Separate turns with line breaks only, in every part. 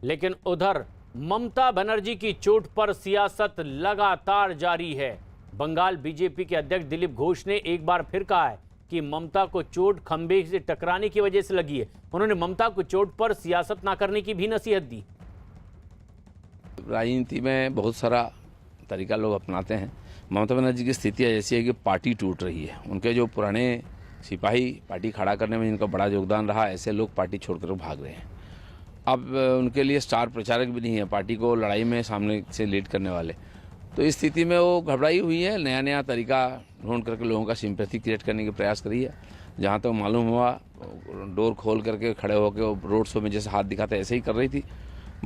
लेकिन उधर ममता बनर्जी की चोट पर सियासत लगातार जारी है। बंगाल बीजेपी के अध्यक्ष दिलीप घोष ने एक बार फिर कहा है कि ममता को चोट खंबे से टकराने की वजह से लगी है। उन्होंने ममता को चोट पर सियासत ना करने की भी नसीहत दी।
राजनीति में बहुत सारा तरीका लोग अपनाते हैं। ममता बनर्जी की स्थिति ऐसी है कि पार्टी टूट रही है। उनके जो पुराने सिपाही पार्टी खड़ा करने में जिनका बड़ा योगदान रहा, ऐसे लोग पार्टी छोड़कर भाग रहे हैं। अब उनके लिए स्टार प्रचारक भी नहीं है पार्टी को लड़ाई में सामने से लीड करने वाले। तो इस स्थिति में वो घबराई हुई है, नया नया तरीका ढूंढ करके लोगों का सिंपैथी क्रिएट करने की प्रयास करी है। जहाँ तक मालूम हुआ, डोर खोल करके खड़े होकर रोड शो में जैसे हाथ दिखाते ऐसे ही कर रही थी।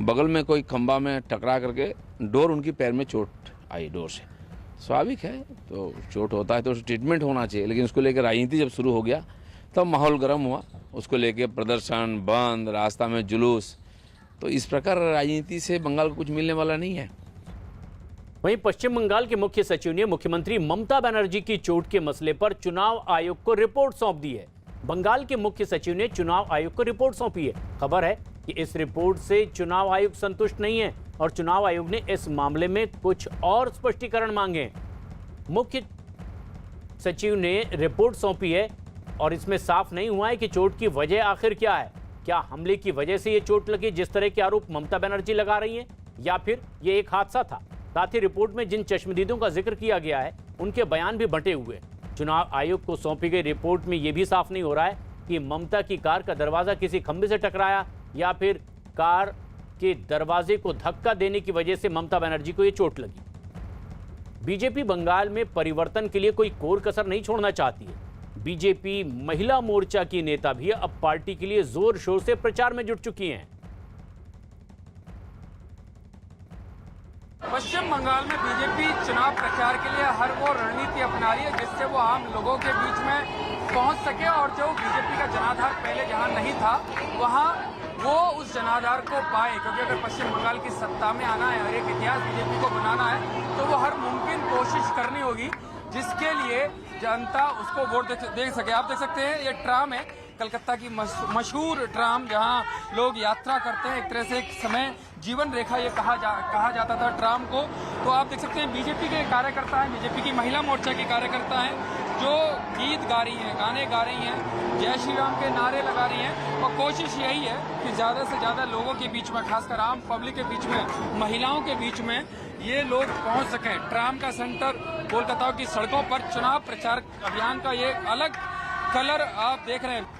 बगल में कोई खंबा में टकरा करके डोर उनकी पैर में चोट आई डोर से। स्वाभाविक है, तो चोट होता है तो ट्रीटमेंट होना चाहिए। लेकिन उसको लेकर राजनीति जब शुरू हो गया तब माहौल गर्म हुआ। उसको लेके प्रदर्शन, बंद, रास्ता में जुलूस, तो इस प्रकार राजनीति से बंगाल को कुछ मिलने वाला नहीं है।
वहीं पश्चिम बंगाल के मुख्य सचिव ने मुख्यमंत्री ममता बनर्जी की चोट के मसले पर चुनाव आयोग को रिपोर्ट सौंप दी है। बंगाल के मुख्य सचिव ने चुनाव आयोग को रिपोर्ट सौंपी है। खबर है कि इस रिपोर्ट से चुनाव आयोग संतुष्ट नहीं है और चुनाव आयोग ने इस मामले में कुछ और स्पष्टीकरण मांगे। मुख्य सचिव ने रिपोर्ट सौंपी है और इसमें साफ नहीं हुआ है कि चोट की वजह आखिर क्या है। क्या हमले की वजह से ये चोट लगी जिस तरह के आरोप ममता बनर्जी लगा रही हैं, या फिर ये एक हादसा था। साथ ही रिपोर्ट में जिन चश्मदीदों का जिक्र किया गया है उनके बयान भी बंटे हुए। चुनाव आयोग को सौंपी गई रिपोर्ट में यह भी साफ नहीं हो रहा है कि ममता की कार का दरवाजा किसी खंभे से टकराया या फिर कार के दरवाजे को धक्का देने की वजह से ममता बनर्जी को यह चोट लगी। बीजेपी बंगाल में परिवर्तन के लिए कोई कोर कसर नहीं छोड़ना चाहती है। बीजेपी महिला मोर्चा की नेता भी अब पार्टी के लिए जोर शोर से प्रचार में जुट चुकी हैं।
पश्चिम बंगाल में बीजेपी चुनाव प्रचार के लिए हर वो रणनीति अपना रही है जिससे वो आम लोगों के बीच में पहुंच सके और जो बीजेपी का जनाधार पहले जहां नहीं था वहां वो उस जनाधार को पाए। क्योंकि अगर पश्चिम बंगाल की सत्ता में आना है और एक इतिहास बीजेपी को बनाना है तो वो हर मुमकिन कोशिश करनी होगी जिसके लिए जनता उसको वोट दे सके। आप देख सकते हैं ये ट्राम है, कलकत्ता की मशहूर ट्राम जहां लोग यात्रा करते हैं। एक तरह से एक समय जीवन रेखा ये कहा जाता था ट्राम को। तो आप देख सकते हैं बीजेपी के कार्यकर्ता हैं, बीजेपी की महिला मोर्चा के कार्यकर्ता हैं जो गीत गा रही हैं, गाने गा रही हैं, जय श्री राम के नारे लगा रही हैं। और कोशिश यही है कि ज़्यादा से ज़्यादा लोगों के बीच में, खासकर आम पब्लिक के बीच में, महिलाओं के बीच में ये लोग पहुंच सकें। ट्राम का सेंटर कोलकाता की सड़कों पर चुनाव प्रचार अभियान का ये अलग कलर आप देख रहे हैं।